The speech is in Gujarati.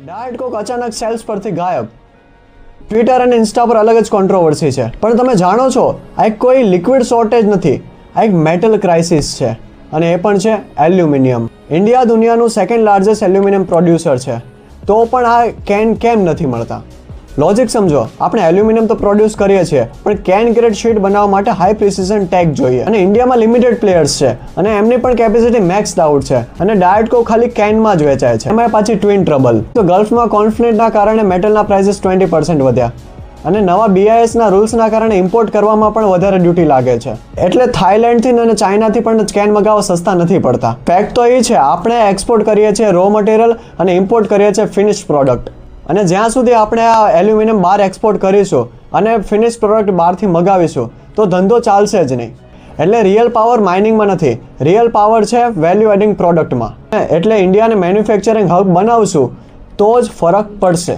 ડાયટ કોક અચાનક સેલ્સ પરથી ગાયબ. ટ્વિટર અને ઇન્સ્ટા પર અલગ જ કોન્ટ્રોવર્સી છે, પણ તમે જાણો છો આ એક કોઈ લિક્વિડ શોર્ટેજ નથી, આ એક મેટલ ક્રાઇસિસ છે અને એ પણ છે એલ્યુમિનિયમ. ઇન્ડિયા દુનિયાનું સેકન્ડ લાર્જેસ્ટ એલ્યુમિનિયમ પ્રોડ્યુસર છે, તો પણ આ કેન કેમ નથી મળતા? લોજિક સમજો, આપણે એલ્યુમિનિયમ તો પ્રોડ્યુસ કરીએ છીએ, પણ કેન ગ્રેડ શીટ બનાવવા માટે હાઈ પ્રિસિઝન ટેક જોઈએ અને ઇન્ડિયામાં લિમિટેડ પ્લેયર્સ છે અને એમની પણ કેપેસિટી મેક્સ આઉટ છે અને ડાયટ કો ખાલી કેનમાં જ વેચાય છે. એમાં પાછી ટ્વિન ટ્રબલ. તો ગલ્ફમાં કોન્ફ્લિક્ટના કારણે મેટલના પ્રાઇસીસ 20% વધ્યા અને નવા BISના રૂલ્સના કારણે ઇમ્પોર્ટ કરવામાં પણ વધારે ડ્યુટી લાગે છે. એટલે થાઈલેન્ડથી અને ચાઇનાથી પણ કેન મગાવવા સસ્તા નથી પડતા. ફેક્ટ તો એ છે, આપણે એક્સપોર્ટ કરીએ છીએ રો મટીરિયલ અને ઇમ્પોર્ટ કરીએ છીએ ફિનિશ્ડ પ્રોડક્ટ. અને જ્યાં સુધી આપણે આ એલ્યુમિનિયમ બહાર એક્સપોર્ટ કરીશું અને ફિનિશ પ્રોડક્ટ બહારથી મગાવીશું તો ધંધો ચાલશે જ નહીં. એટલે રિયલ પાવર માઇનિંગમાં નથી, રિયલ પાવર છે વેલ્યુ એડિંગ પ્રોડક્ટમાં. એટલે ઇન્ડિયાને મેન્યુફેક્ચરિંગ હબ બનાવશું તો જ ફરક પડશે.